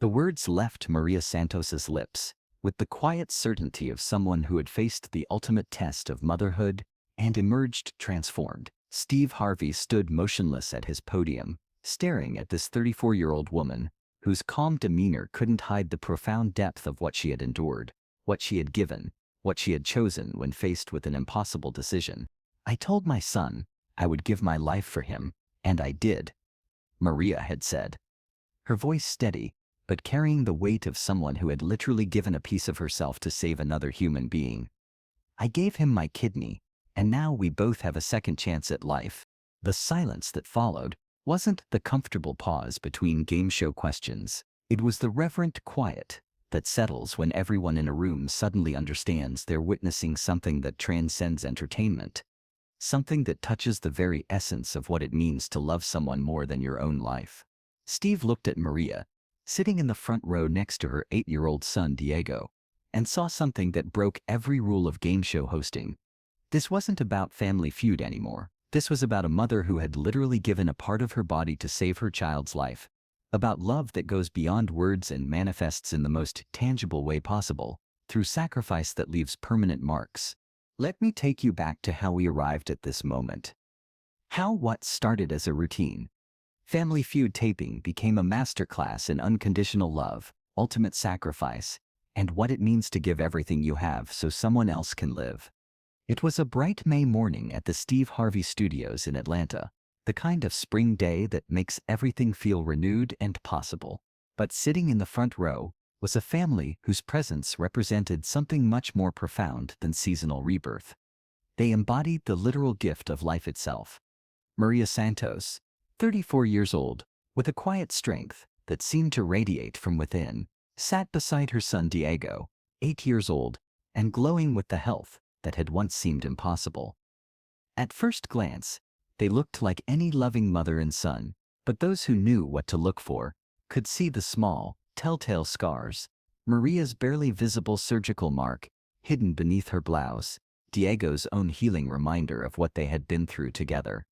The words left Maria Santos's lips with the quiet certainty of someone who had faced the ultimate test of motherhood and emerged transformed. Steve Harvey stood motionless at his podium, staring at this 34-year-old woman whose calm demeanor couldn't hide the profound depth of what she had endured, what she had given, what she had chosen when faced with an impossible decision. "I told my son I would give my life for him, and I did," Maria had said, her voice steady, but carrying the weight of someone who had literally given a piece of herself to save another human being. "I gave him my kidney, and now we both have a second chance at life." The silence that followed wasn't the comfortable pause between game show questions. It was the reverent quiet that settles when everyone in a room suddenly understands they're witnessing something that transcends entertainment, something that touches the very essence of what it means to love someone more than your own life. Steve looked at Maria, sitting in the front row next to her 8-year-old son Diego, and saw something that broke every rule of game show hosting. This wasn't about Family Feud anymore. This was about a mother who had literally given a part of her body to save her child's life, about love that goes beyond words and manifests in the most tangible way possible, through sacrifice that leaves permanent marks. Let me take you back to how we arrived at this moment. How what started as a routine Family Feud taping became a masterclass in unconditional love, ultimate sacrifice, and what it means to give everything you have so someone else can live. It was a bright May morning at the Steve Harvey Studios in Atlanta, the kind of spring day that makes everything feel renewed and possible. But sitting in the front row was a family whose presence represented something much more profound than seasonal rebirth. They embodied the literal gift of life itself. Maria Santos, 34 years old, with a quiet strength that seemed to radiate from within, sat beside her son Diego, 8 years old, and glowing with the health that had once seemed impossible. At first glance, they looked like any loving mother and son, but those who knew what to look for could see the small, telltale scars: Maria's barely visible surgical mark hidden beneath her blouse, Diego's own healing reminder of what they had been through together.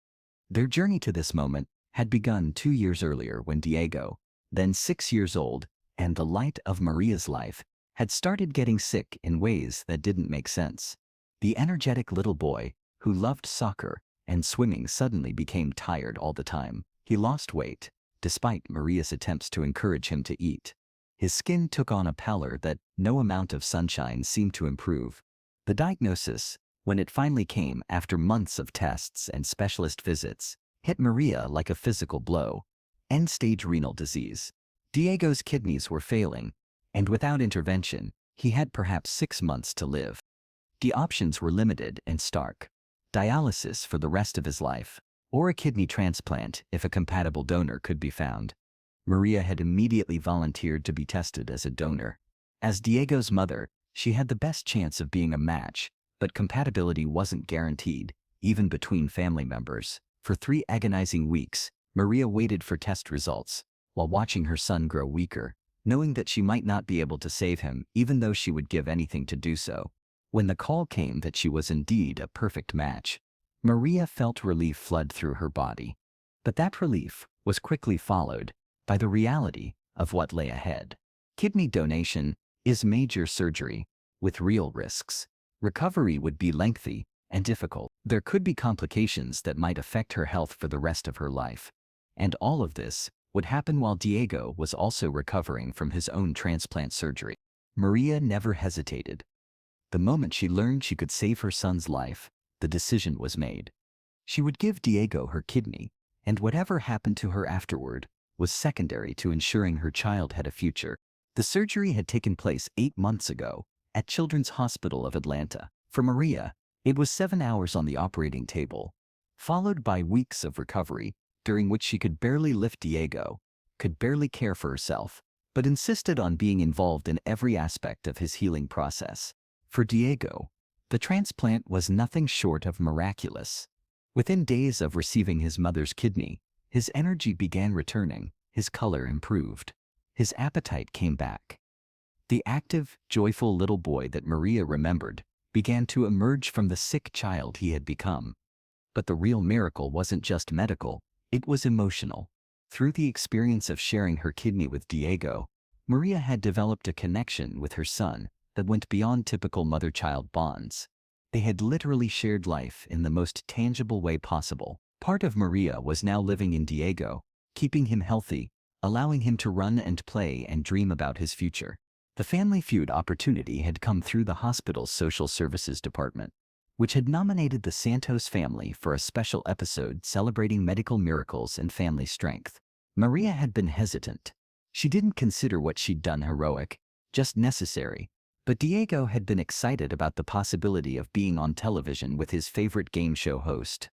Their journey to this moment had begun 2 years earlier when Diego, then 6 years old, and the light of Maria's life, had started getting sick in ways that didn't make sense. The energetic little boy, who loved soccer and swimming, suddenly became tired all the time. He lost weight, despite Maria's attempts to encourage him to eat. His skin took on a pallor that no amount of sunshine seemed to improve. The diagnosis, when it finally came after months of tests and specialist visits, hit Maria like a physical blow: end-stage renal disease. Diego's kidneys were failing, and without intervention, he had perhaps 6 months to live. The options were limited and stark: dialysis for the rest of his life, or a kidney transplant if a compatible donor could be found. Maria had immediately volunteered to be tested as a donor. As Diego's mother, she had the best chance of being a match, but compatibility wasn't guaranteed, even between family members. For 3 agonizing weeks, Maria waited for test results, while watching her son grow weaker, knowing that she might not be able to save him even though she would give anything to do so. When the call came that she was indeed a perfect match, Maria felt relief flood through her body. But that relief was quickly followed by the reality of what lay ahead. Kidney donation is major surgery with real risks. Recovery would be lengthy and difficult. There could be complications that might affect her health for the rest of her life. And all of this would happen while Diego was also recovering from his own transplant surgery. Maria never hesitated. The moment she learned she could save her son's life, the decision was made. She would give Diego her kidney, and whatever happened to her afterward was secondary to ensuring her child had a future. The surgery had taken place 8 months ago at Children's Hospital of Atlanta. For Maria, it was 7 hours on the operating table, followed by weeks of recovery, during which she could barely lift Diego, could barely care for herself, but insisted on being involved in every aspect of his healing process. For Diego, the transplant was nothing short of miraculous. Within days of receiving his mother's kidney, his energy began returning, his color improved, his appetite came back. The active, joyful little boy that Maria remembered began to emerge from the sick child he had become. But the real miracle wasn't just medical, it was emotional. Through the experience of sharing her kidney with Diego, Maria had developed a connection with her son that went beyond typical mother-child bonds. They had literally shared life in the most tangible way possible. Part of Maria was now living in Diego, keeping him healthy, allowing him to run and play and dream about his future. The Family Feud opportunity had come through the hospital's social services department, which had nominated the Santos family for a special episode celebrating medical miracles and family strength. Maria had been hesitant. She didn't consider what she'd done heroic, just necessary. But Diego had been excited about the possibility of being on television with his favorite game show host.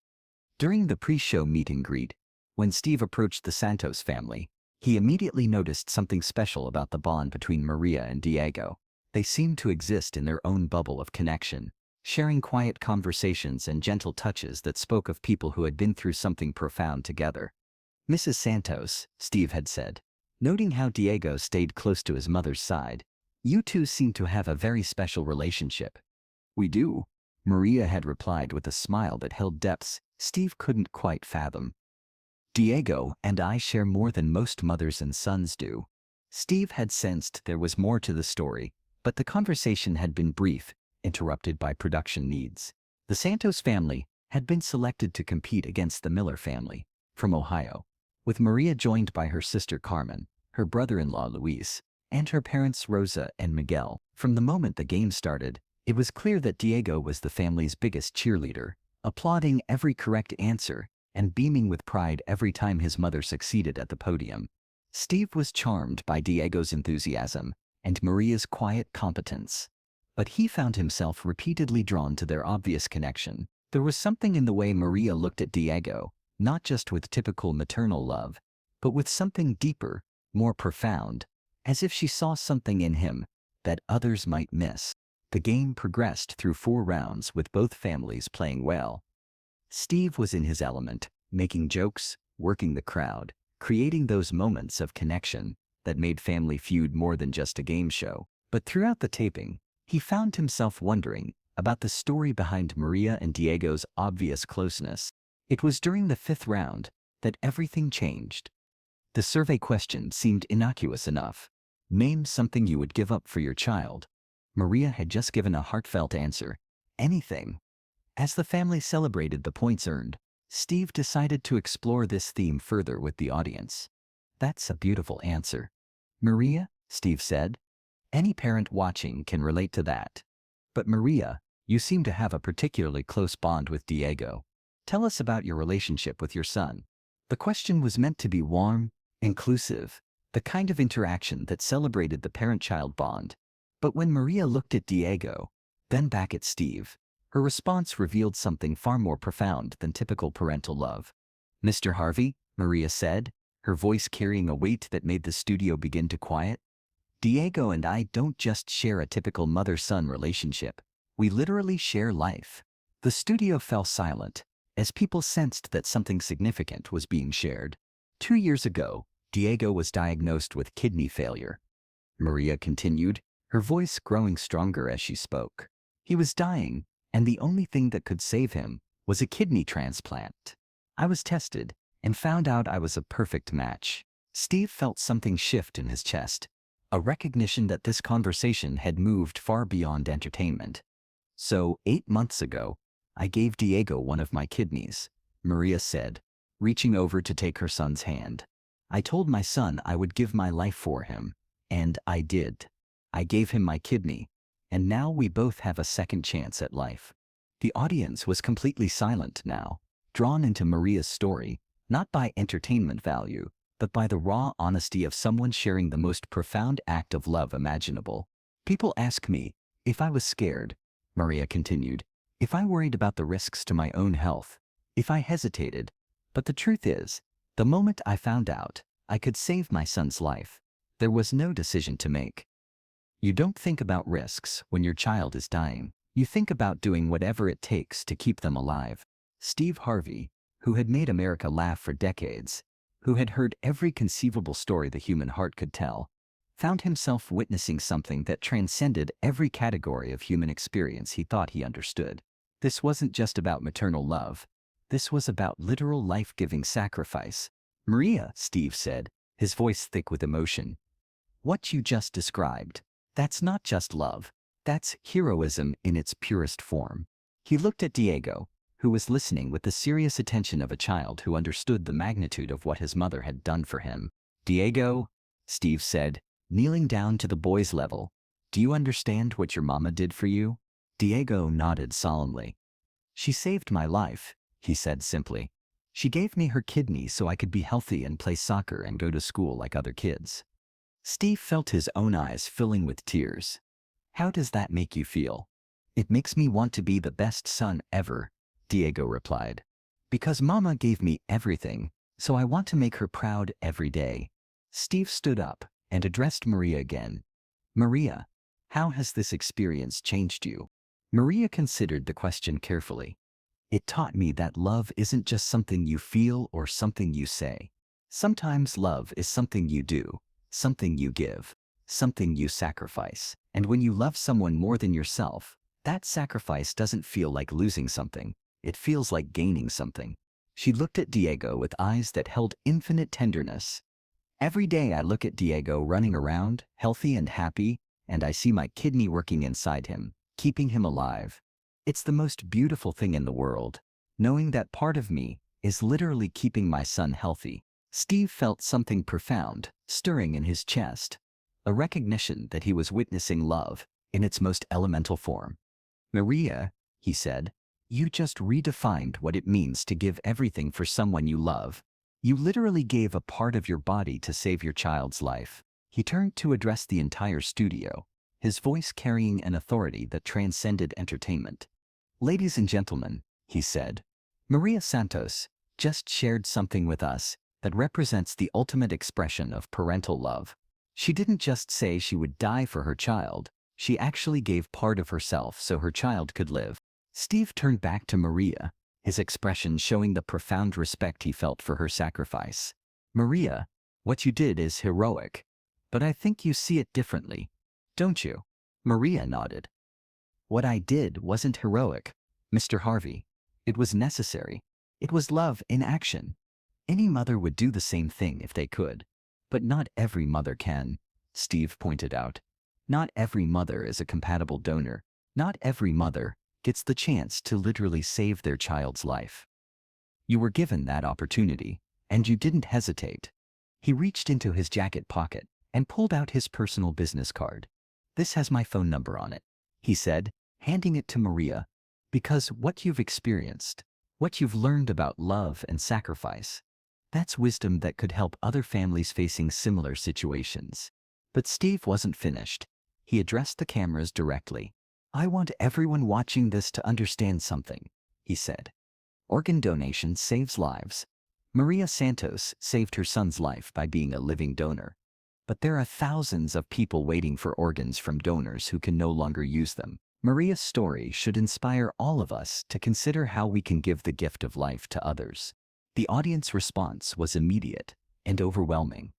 During the pre-show meet and greet, when Steve approached the Santos family, he immediately noticed something special about the bond between Maria and Diego. They seemed to exist in their own bubble of connection, sharing quiet conversations and gentle touches that spoke of people who had been through something profound together. "Mrs. Santos," Steve had said, noting how Diego stayed close to his mother's side, "you two seem to have a very special relationship." "We do," Maria had replied with a smile that held depths Steve couldn't quite fathom. "Diego and I share more than most mothers and sons do." Steve had sensed there was more to the story, but the conversation had been brief, interrupted by production needs. The Santos family had been selected to compete against the Miller family, from Ohio, with Maria joined by her sister Carmen, her brother-in-law Luis, and her parents Rosa and Miguel. From the moment the game started, it was clear that Diego was the family's biggest cheerleader, applauding every correct answer and beaming with pride every time his mother succeeded at the podium. Steve was charmed by Diego's enthusiasm and Maria's quiet competence. But he found himself repeatedly drawn to their obvious connection. There was something in the way Maria looked at Diego, not just with typical maternal love, but with something deeper, more profound, as if she saw something in him that others might miss. The game progressed through 4 rounds with both families playing well. Steve was in his element, making jokes, working the crowd, creating those moments of connection that made Family Feud more than just a game show. But throughout the taping, he found himself wondering about the story behind Maria and Diego's obvious closeness. It was during the 5th round that everything changed. The survey question seemed innocuous enough. Name something you would give up for your child. Maria had just given a heartfelt answer. Anything. As the family celebrated the points earned, Steve decided to explore this theme further with the audience. "That's a beautiful answer, Maria," Steve said. "Any parent watching can relate to that. But Maria, you seem to have a particularly close bond with Diego. Tell us about your relationship with your son." The question was meant to be warm, inclusive, the kind of interaction that celebrated the parent-child bond. But when Maria looked at Diego, then back at Steve, her response revealed something far more profound than typical parental love. "Mr. Harvey," Maria said, her voice carrying a weight that made the studio begin to quiet, "Diego and I don't just share a typical mother-son relationship. We literally share life." The studio fell silent, as people sensed that something significant was being shared. 2 years ago, Diego was diagnosed with kidney failure. Maria continued, her voice growing stronger as she spoke. "He was dying, and the only thing that could save him was a kidney transplant. I was tested and found out I was a perfect match." Steve felt something shift in his chest, a recognition that this conversation had moved far beyond entertainment. "So, 8 months ago, I gave Diego one of my kidneys," Maria said, reaching over to take her son's hand. "I told my son I would give my life for him, and I did. I gave him my kidney, and now we both have a second chance at life." The audience was completely silent now, drawn into Maria's story, not by entertainment value, but by the raw honesty of someone sharing the most profound act of love imaginable. "People ask me if I was scared," Maria continued, "if I worried about the risks to my own health, if I hesitated. But the truth is, the moment I found out I could save my son's life, there was no decision to make." You don't think about risks when your child is dying. You think about doing whatever it takes to keep them alive. Steve Harvey, who had made America laugh for decades, who had heard every conceivable story the human heart could tell, found himself witnessing something that transcended every category of human experience he thought he understood. This wasn't just about maternal love. This was about literal life-giving sacrifice. "Maria," Steve said, his voice thick with emotion, What you just described, that's not just love. That's heroism in its purest form. He looked at Diego, who was listening with the serious attention of a child who understood the magnitude of what his mother had done for him. Diego, Steve said, kneeling down to the boy's level, do you understand what your mama did for you? Diego nodded solemnly. She saved my life, he said simply. She gave me her kidney so I could be healthy and play soccer and go to school like other kids. Steve felt his own eyes filling with tears. How does that make you feel? It makes me want to be the best son ever, Diego replied. Because Mama gave me everything, so I want to make her proud every day. Steve stood up and addressed Maria again. Maria, how has this experience changed you? Maria considered the question carefully. It taught me that love isn't just something you feel or something you say. Sometimes love is something you do, something you give, something you sacrifice. And when you love someone more than yourself, that sacrifice doesn't feel like losing something. It feels like gaining something. She looked at Diego with eyes that held infinite tenderness. Every day I look at Diego running around, healthy and happy, and I see my kidney working inside him, keeping him alive. It's the most beautiful thing in the world, knowing that part of me is literally keeping my son healthy. Steve felt something profound stirring in his chest, a recognition that he was witnessing love in its most elemental form. Maria, he said, you just redefined what it means to give everything for someone you love. You literally gave a part of your body to save your child's life. He turned to address the entire studio, his voice carrying an authority that transcended entertainment. Ladies and gentlemen, he said, Maria Santos just shared something with us that represents the ultimate expression of parental love. She didn't just say she would die for her child, she actually gave part of herself so her child could live. Steve turned back to Maria, his expression showing the profound respect he felt for her sacrifice. Maria, what you did is heroic, but I think you see it differently, don't you? Maria nodded. What I did wasn't heroic, Mr. Harvey. It was necessary. It was love in action. Any mother would do the same thing if they could. But not every mother can, Steve pointed out. Not every mother is a compatible donor. Not every mother gets the chance to literally save their child's life. You were given that opportunity, and you didn't hesitate. He reached into his jacket pocket and pulled out his personal business card. This has my phone number on it, he said, handing it to Maria, because what you've experienced, what you've learned about love and sacrifice, that's wisdom that could help other families facing similar situations. But Steve wasn't finished. He addressed the cameras directly. I want everyone watching this to understand something, he said. Organ donation saves lives. Maria Santos saved her son's life by being a living donor. But there are thousands of people waiting for organs from donors who can no longer use them. Maria's story should inspire all of us to consider how we can give the gift of life to others. The audience response was immediate and overwhelming.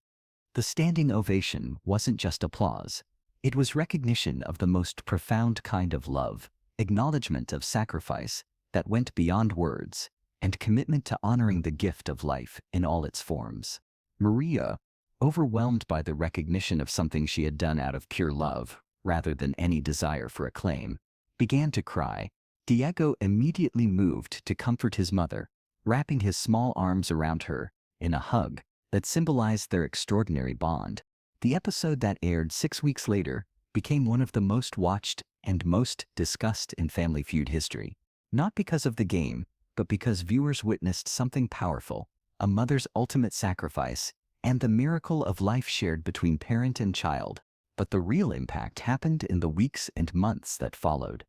The standing ovation wasn't just applause. It was recognition of the most profound kind of love, acknowledgement of sacrifice that went beyond words, and commitment to honoring the gift of life in all its forms. Maria, overwhelmed by the recognition of something she had done out of pure love, rather than any desire for acclaim, began to cry. Diego immediately moved to comfort his mother, wrapping his small arms around her in a hug that symbolized their extraordinary bond. The episode that aired 6 weeks later became one of the most watched and most discussed in Family Feud history, not because of the game, but because viewers witnessed something powerful, a mother's ultimate sacrifice, and the miracle of life shared between parent and child. But the real impact happened in the weeks and months that followed.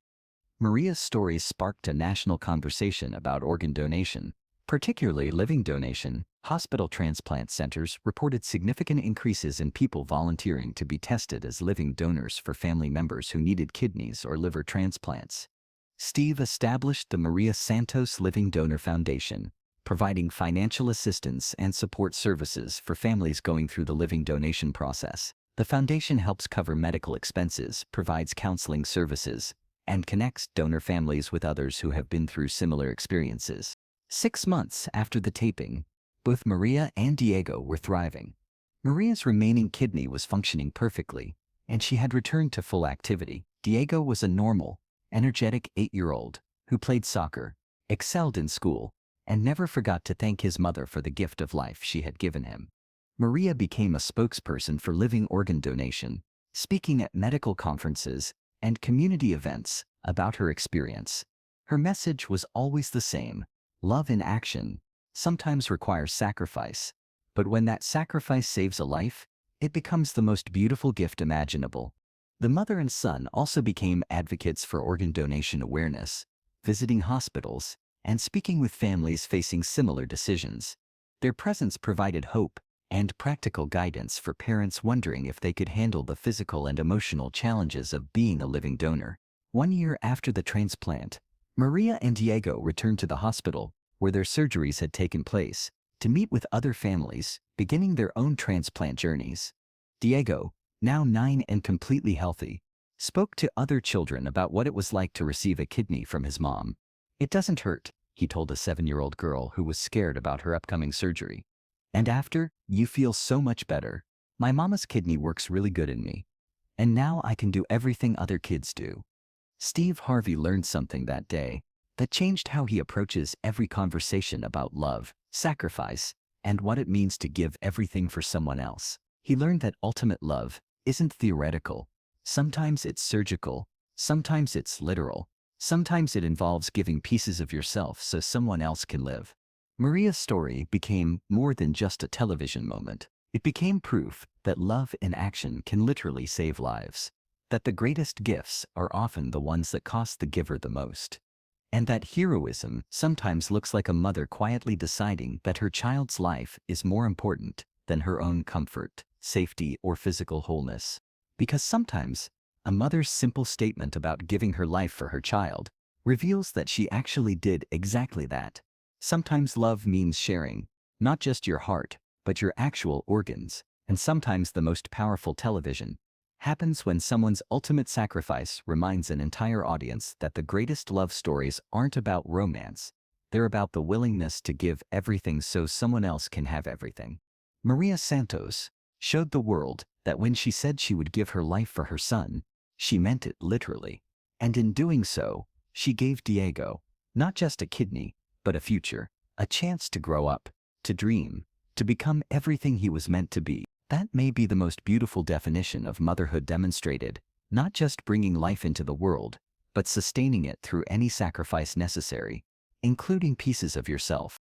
Maria's story sparked a national conversation about organ donation, particularly living donation. Hospital transplant centers reported significant increases in people volunteering to be tested as living donors for family members who needed kidneys or liver transplants. Steve established the Maria Santos Living Donor Foundation, providing financial assistance and support services for families going through the living donation process. The foundation helps cover medical expenses, provides counseling services, and connects donor families with others who have been through similar experiences. 6 months after the taping, both Maria and Diego were thriving. Maria's remaining kidney was functioning perfectly, and she had returned to full activity. Diego was a normal, energetic 8-year-old who played soccer, excelled in school, and never forgot to thank his mother for the gift of life she had given him. Maria became a spokesperson for living organ donation, speaking at medical conferences and community events about her experience. Her message was always the same: love in action sometimes requires sacrifice, but when that sacrifice saves a life, it becomes the most beautiful gift imaginable. The mother and son also became advocates for organ donation awareness, visiting hospitals and speaking with families facing similar decisions. Their presence provided hope and practical guidance for parents wondering if they could handle the physical and emotional challenges of being a living donor. 1 year after the transplant, Maria and Diego returned to the hospital where their surgeries had taken place to meet with other families beginning their own transplant journeys. Diego, now 9 and completely healthy, spoke to other children about what it was like to receive a kidney from his mom. "It doesn't hurt," he told a 7-year-old girl who was scared about her upcoming surgery. "And after, you feel so much better. My mama's kidney works really good in me. And now I can do everything other kids do." Steve Harvey learned something that day that changed how he approaches every conversation about love, sacrifice, and what it means to give everything for someone else. He learned that ultimate love isn't theoretical. Sometimes it's surgical, sometimes it's literal, sometimes it involves giving pieces of yourself so someone else can live. Maria's story became more than just a television moment. It became proof that love in action can literally save lives, that the greatest gifts are often the ones that cost the giver the most, and that heroism sometimes looks like a mother quietly deciding that her child's life is more important than her own comfort, safety, or physical wholeness. Because sometimes a mother's simple statement about giving her life for her child reveals that she actually did exactly that. Sometimes love means sharing, not just your heart, but your actual organs. And sometimes the most powerful television happens when someone's ultimate sacrifice reminds an entire audience that the greatest love stories aren't about romance. They're about the willingness to give everything so someone else can have everything. Maria Santos showed the world that when she said she would give her life for her son, she meant it literally. And in doing so, she gave Diego not just a kidney, but a future, a chance to grow up, to dream, to become everything he was meant to be. That may be the most beautiful definition of motherhood demonstrated, not just bringing life into the world, but sustaining it through any sacrifice necessary, including pieces of yourself.